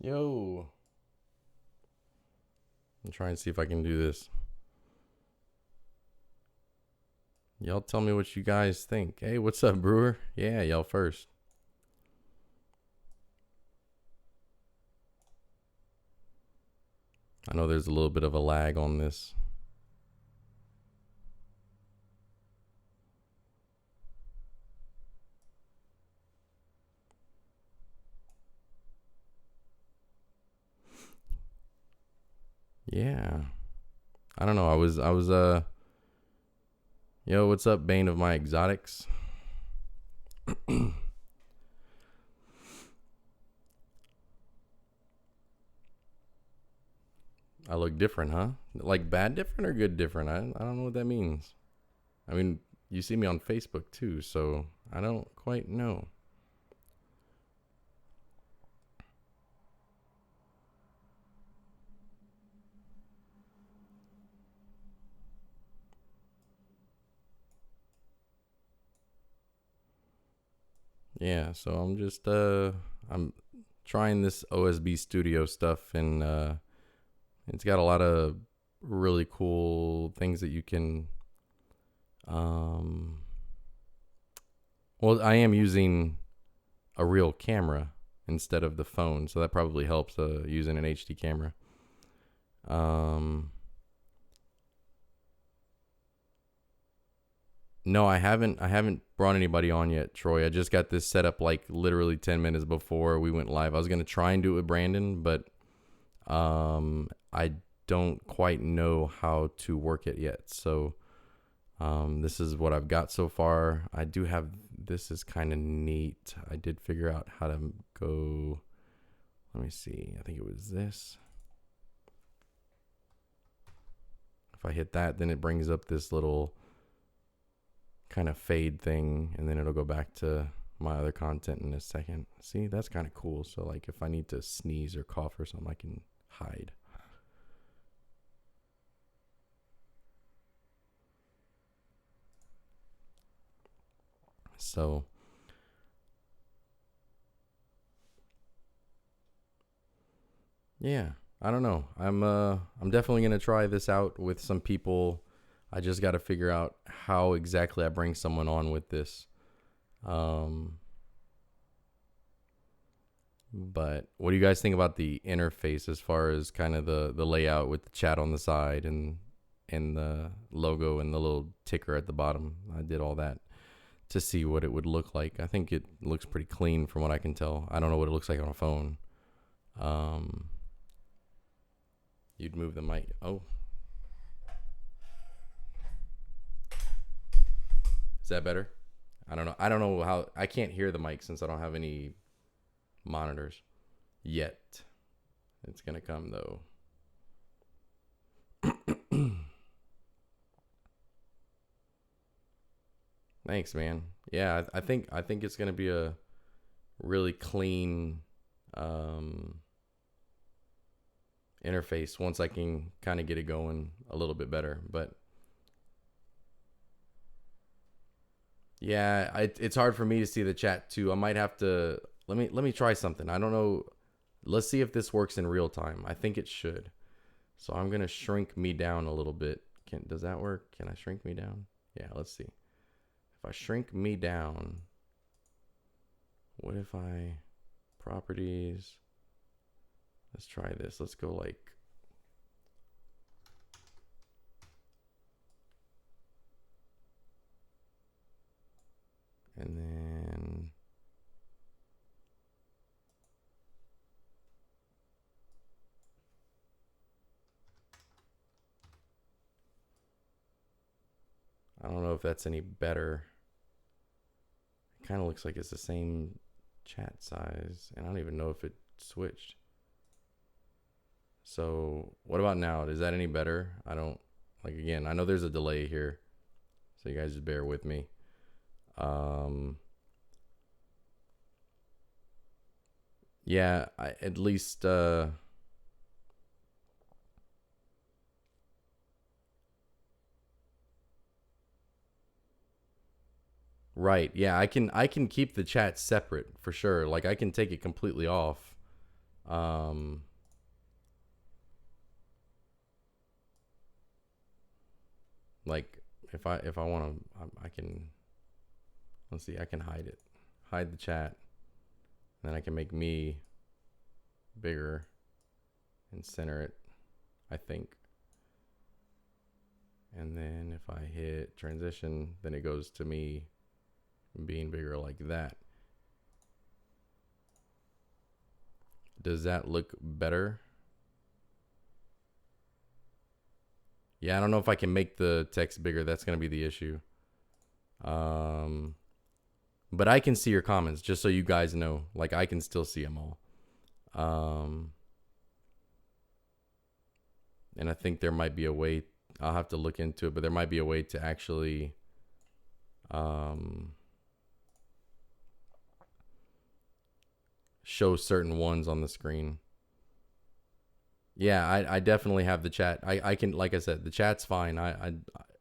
Yo, I'm trying to see if I can do this. Y'all tell me what you guys think. Hey, what's up, Brewer? Yeah, y'all first. I know there's a little bit of a lag on this. Yeah. I don't know. Yo, what's up, Bane of my exotics? I look different, huh? Like bad different or good different? I don't know what that means. I mean, you see me on Facebook too, so I don't quite know. Yeah, so I'm trying this OSB Studio stuff, and it's got a lot of really cool things that you can. Um, well, I am using a real camera instead of the phone, so that probably helps using an HD camera. Um, no, I haven't. I haven't brought anybody on yet, Troy. I just got this set up like literally 10 minutes before we went live. I was gonna try and do it with Brandon, but I don't quite know how to work it yet. So this is what I've got so far. I do have, this is kind of neat. I did figure out how to go, let me see. I think it was this. If I hit that, then it brings up this little kind of fade thing, and then it'll go back to my other content in a second. See, that's kind of cool. So like if I need to sneeze or cough or something, I can hide. So yeah, I don't know. I'm definitely going to try this out with some people. I just got to figure out how exactly I bring someone on with this. But what do you guys think about the interface as far as kind of the layout with the chat on the side and the logo and the little ticker at the bottom? I did all that to see what it would look like. I think it looks pretty clean from what I can tell. I don't know what it looks like on a phone. You'd move the mic. Oh, is that better? I don't know. I don't know how. I can't hear the mic since I don't have any monitors yet. It's gonna come though. Thanks, man. Yeah, I think it's gonna be a really clean interface once I can kind of get it going a little bit better. But yeah, it's hard for me to see the chat too. I might have to let me try something. I don't know. Let's see if this works in real time. I think it should. So I'm gonna shrink me down a little bit. Does that work? Can I shrink me down? Yeah, let's see. If I shrink me down, what if I properties? Let's try this. Let's go like, and then I don't know if that's any better. It kind of looks like it's the same chat size, and I don't even know if it switched. So what about now? Is that any better? I don't, like, again, I know there's a delay here, so you guys just bear with me. Yeah, at least right. Yeah, I can keep the chat separate for sure. Like I can take it completely off. Like if I want to, I can, let's see, I can hide it, hide the chat, and then I can make me bigger and center it, I think. And then if I hit transition, then it goes to me being bigger like that. Does that look better? Yeah, I don't know if I can make the text bigger. That's going to be the issue. But I can see your comments, just so you guys know. Like, I can still see them all. And I think there might be a way. I'll have to look into it, but there might be a way to actually show certain ones on the screen. Yeah, I definitely have the chat. I can, like I said, the chat's fine.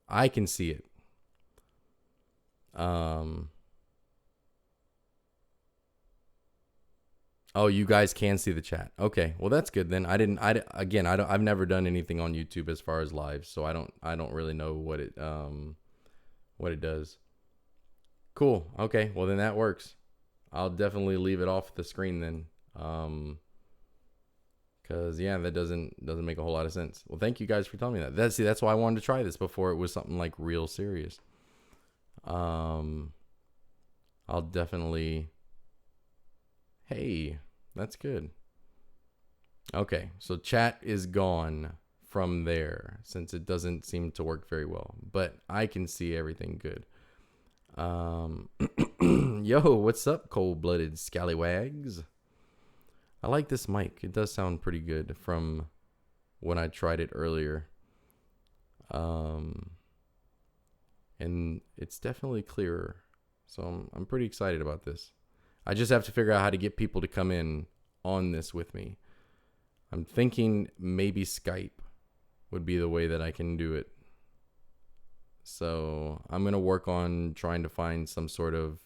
I can see it. Oh, you guys can see the chat. Okay, well that's good then. I've never done anything on YouTube as far as live, so I don't really know what it does. Cool. Okay, well then that works. I'll definitely leave it off the screen then. Cause yeah, that doesn't make a whole lot of sense. Well, thank you guys for telling me that. That's why I wanted to try this before it was something like real serious. I'll definitely. Hey, that's good. Okay, so chat is gone from there since it doesn't seem to work very well, but I can see everything good. Yo, what's up, cold-blooded scallywags? I like this mic. It does sound pretty good from when I tried it earlier. And it's definitely clearer. So I'm pretty excited about this. I just have to figure out how to get people to come in on this with me. I'm thinking maybe Skype would be the way that I can do it. So I'm going to work on trying to find some sort of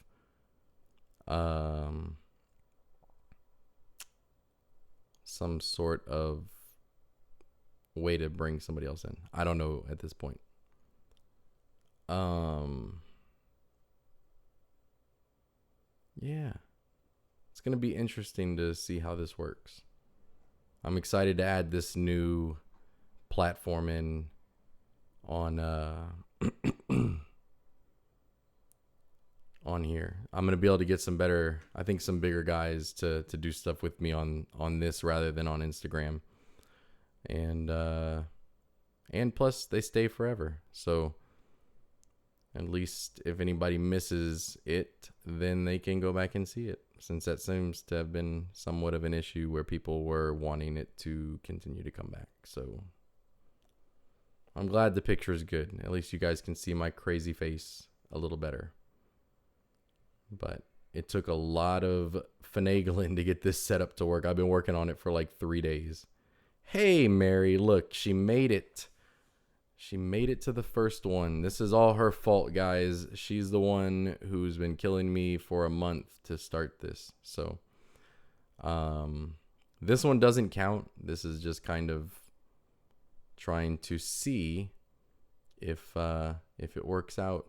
way to bring somebody else in. I don't know at this point. Yeah. It's going to be interesting to see how this works. I'm excited to add this new platform in on on here. I'm going to be able to get some bigger guys to do stuff with me on this rather than on Instagram. And plus they stay forever. So at least if anybody misses it, then they can go back and see it, since that seems to have been somewhat of an issue where people were wanting it to continue to come back. So I'm glad the picture is good. At least you guys can see my crazy face a little better. But it took a lot of finagling to get this set up to work. I've been working on it for like 3 days. Hey, Mary, look, she made it. She made it to the first one. This is all her fault, guys. She's the one who's been killing me for a month to start this. So, this one doesn't count. This is just kind of trying to see if it works out,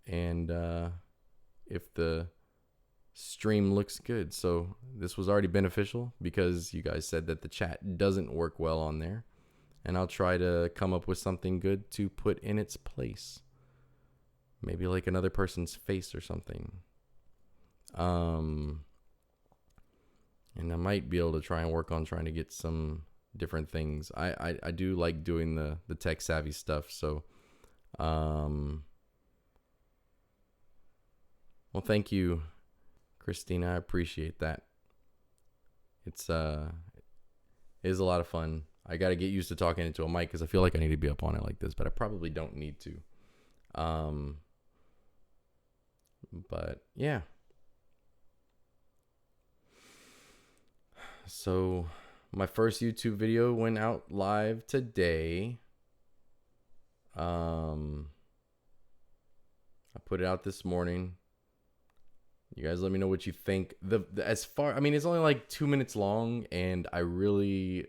and if the stream looks good. So this was already beneficial because you guys said that the chat doesn't work well on there. And I'll try to come up with something good to put in its place. Maybe like another person's face or something. And I might be able to try and work on trying to get some different things. I do like doing the tech savvy stuff. So, well, thank you, Christina. I appreciate that. It is a lot of fun. I got to get used to talking into a mic because I feel like I need to be up on it like this, but I probably don't need to. But yeah. So my first YouTube video went out live today. I put it out this morning. You guys let me know what you think. As far, I mean, it's only like 2 minutes long, and I really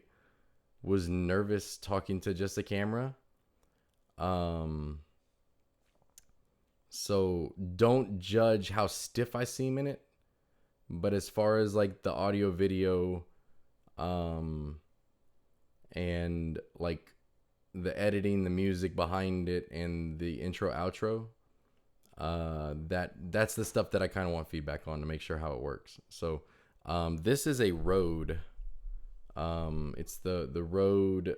was nervous talking to just a camera. So don't judge how stiff I seem in it. But as far as like the audio video, and like the editing, the music behind it, and the intro outro, that's the stuff that I kind of want feedback on to make sure how it works. So this is a Rode. It's the Rode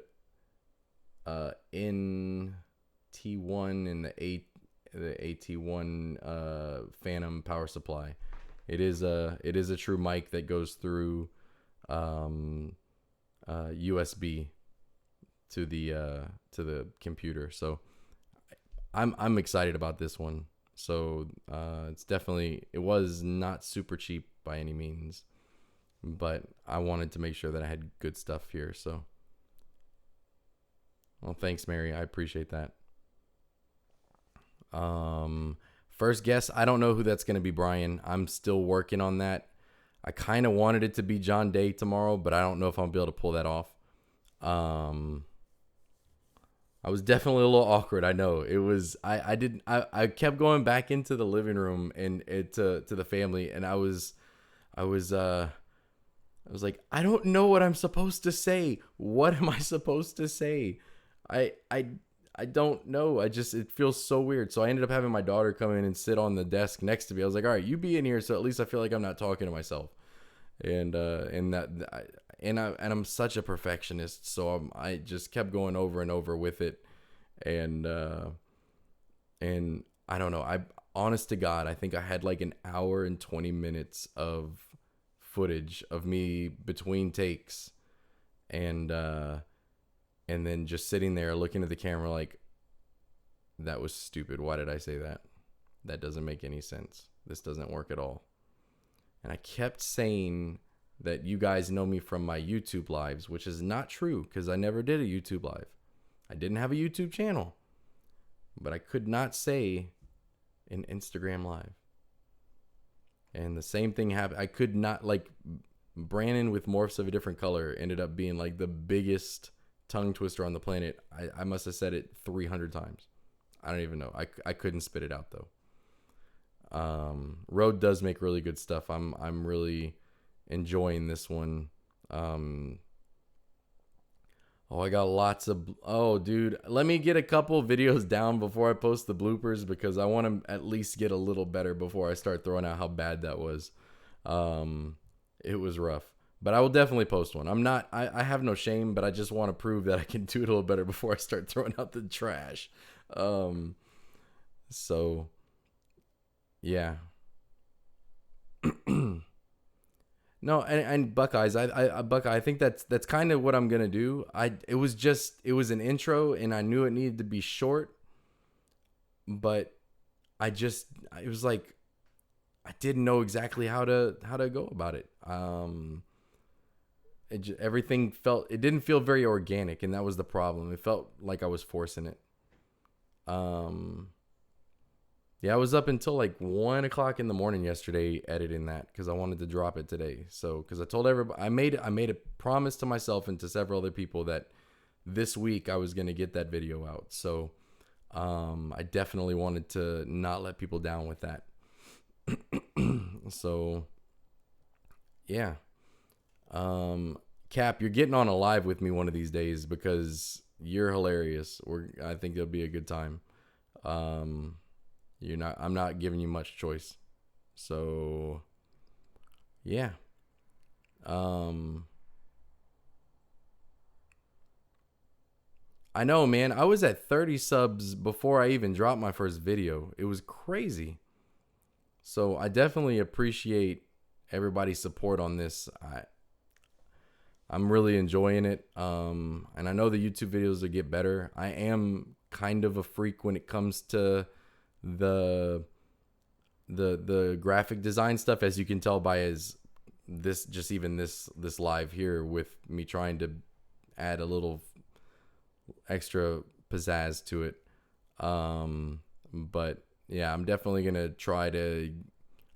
in T1 and the AT1 Phantom power supply. It is a true mic that goes through USB to the computer. So I'm excited about this one. So it was not super cheap by any means, but I wanted to make sure that I had good stuff here. So, well, thanks, Mary. I appreciate that. First guess, I don't know who that's going to be, Brian. I'm still working on that. I kind of wanted it to be John Day tomorrow, but I don't know if I'll be able to pull that off. I was definitely a little awkward. I know it was. I kept going back into the living room and to the family, and I was like, I don't know what I'm supposed to say. What am I supposed to say? I don't know. It feels so weird. So I ended up having my daughter come in and sit on the desk next to me. I was like, all right, you be in here, so at least I feel like I'm not talking to myself. And I'm such a perfectionist, so I just kept going over and over with it, and I don't know. Honest to God, I think I had like an hour and 20 minutes of footage of me between takes, and then just sitting there looking at the camera like, that was stupid. Why did I say that? That doesn't make any sense. This doesn't work at all. And I kept saying that you guys know me from my YouTube lives, which is not true because I never did a YouTube live. I didn't have a YouTube channel. But I could not say an Instagram live. And the same thing happened. I could not, like, Brandon with Morphs of a Different Color ended up being like the biggest tongue twister on the planet. I must have said it 300 times. I don't even know. I couldn't spit it out though. Rode does make really good stuff. I'm really enjoying this one. I got lots of, dude, let me get a couple videos down before I post the bloopers, because I want to at least get a little better before I start throwing out how bad that was. It was rough, but I will definitely post one. I have no shame, but I just want to prove that I can do it a little better before I start throwing out the trash. So yeah. No, and Buckeyes, Buckeye, I think that's kind of what I'm gonna do. It was an intro, and I knew it needed to be short, but it was like I didn't know exactly how to go about it. Everything it didn't feel very organic, and that was the problem. It felt like I was forcing it. Yeah, I was up until like 1 o'clock in the morning yesterday editing that because I wanted to drop it today. So, because I told everybody, I made a promise to myself and to several other people that this week I was going to get that video out. So, I definitely wanted to not let people down with that. So, yeah. Cap, you're getting on a live with me one of these days because you're hilarious. I think it'll be a good time. I'm not giving you much choice. So yeah. I know, man. I was at 30 subs before I even dropped my first video. It was crazy. So I definitely appreciate everybody's support on this. I'm really enjoying it. And I know the YouTube videos will get better. I am kind of a freak when it comes to the graphic design stuff, as you can tell by this live here with me trying to add a little extra pizzazz to it. But yeah, I'm definitely gonna try to.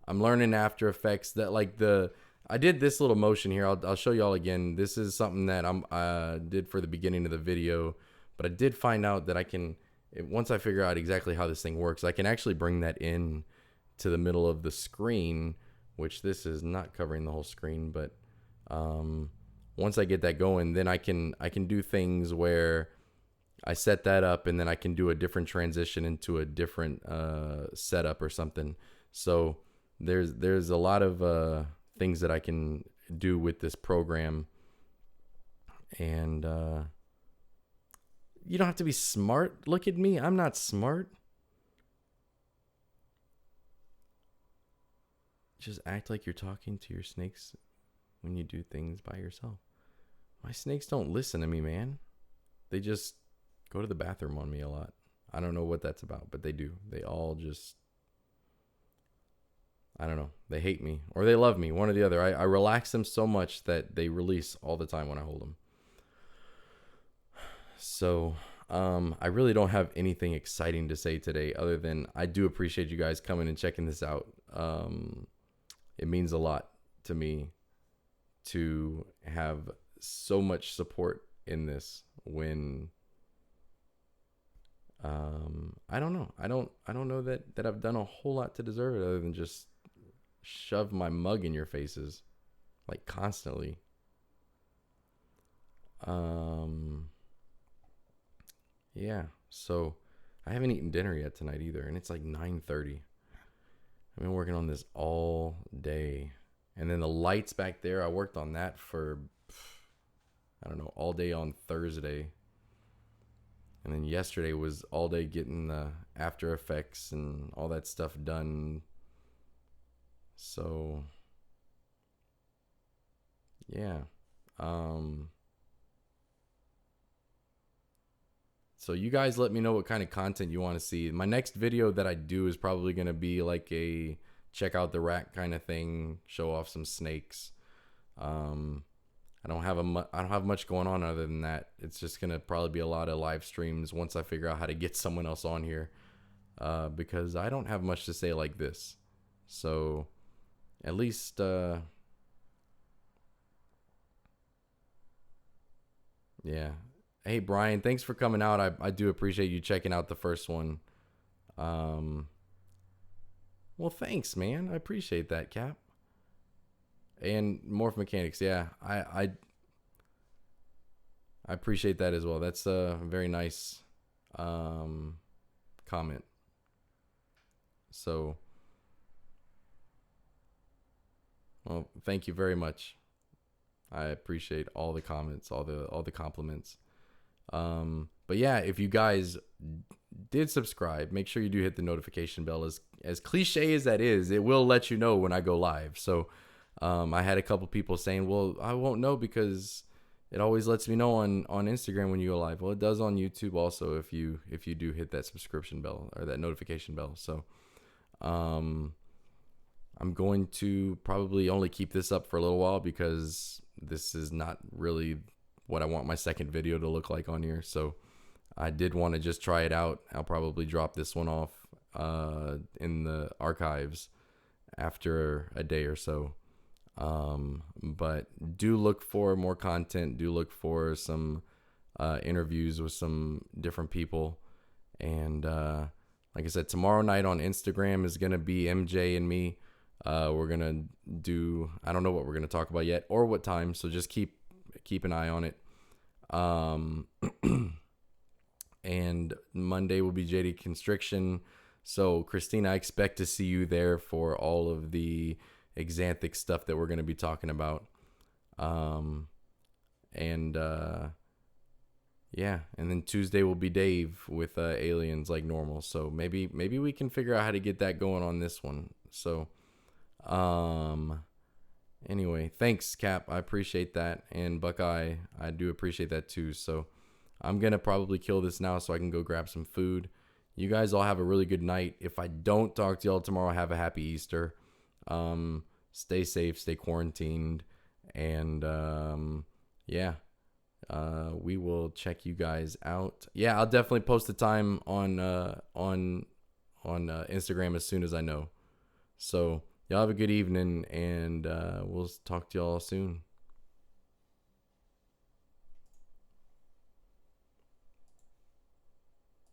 I'm learning After Effects. That like I did this little motion here. I'll show y'all again. This is something that did for the beginning of the video, but I did find out that I can, once I figure out exactly how this thing works, I can actually bring that in to the middle of the screen, which this is not covering the whole screen, but once I get that going, then I can do things where I set that up and then I can do a different transition into a different setup or something. So there's a lot of things that I can do with this program, and you don't have to be smart. Look at me, I'm not smart. Just act like you're talking to your snakes when you do things by yourself. My snakes don't listen to me, man. They just go to the bathroom on me a lot. I don't know what that's about, but they do. They all just, I don't know. They hate me or they love me, one or the other. I relax them so much that they release all the time when I hold them. So I really don't have anything exciting to say today other than I do appreciate you guys coming and checking this out. It means a lot to me to have so much support in this when I don't know. I don't know that I've done a whole lot to deserve it other than just shove my mug in your faces like constantly. Yeah, so I haven't eaten dinner yet tonight either, and it's like 9:30. I've been working on this all day. And then the lights back there, I worked on that for, I don't know, all day on Thursday. And then yesterday was all day getting the After Effects and all that stuff done. So, yeah. So you guys let me know what kind of content you want to see. My next video that I do is probably going to be like a check out the rack kind of thing, show off some snakes. I don't have much going on other than that. It's just going to probably be a lot of live streams once I figure out how to get someone else on here, because I don't have much to say like this. So at least yeah. Hey Brian, thanks for coming out. I do appreciate you checking out the first one. Well, thanks, man. I appreciate that, Cap. And Morph Mechanics, yeah. I appreciate that as well. That's a very nice comment. So, well, thank you very much. I appreciate all the comments, all the compliments. But yeah, if you guys did subscribe, make sure you do hit the notification bell. As cliche as that is, it will let you know when I go live. So I had a couple people saying, well, I won't know because it always lets me know on Instagram when you go live. Well, it does on YouTube also if you do hit that subscription bell or that notification bell. So I'm going to probably only keep this up for a little while because this is not really what I want my second video to look like on here. So I did want to just try it out. I'll probably drop this one off in the archives after a day or so. But do look for more content. Do look for some interviews with some different people. And like I said, tomorrow night on Instagram is going to be MJ and me. We're going to do, I don't know what we're going to talk about yet or what time. So just keep an eye on it. And Monday will be JD Constriction. So Christina, I expect to see you there for all of the Xanthic stuff that we're going to be talking about. Yeah, and then Tuesday will be Dave with aliens like normal. So maybe we can figure out how to get that going on this one. So anyway, thanks Cap, I appreciate that, and Buckeye, I do appreciate that too. So I'm gonna probably kill this now so I can go grab some food. You guys all have a really good night. If I don't talk to y'all tomorrow, have a happy Easter. Stay safe, stay quarantined, and yeah, we will check you guys out. Yeah, I'll definitely post the time on Instagram as soon as I know. So Y'all have a good evening, and we'll talk to y'all soon.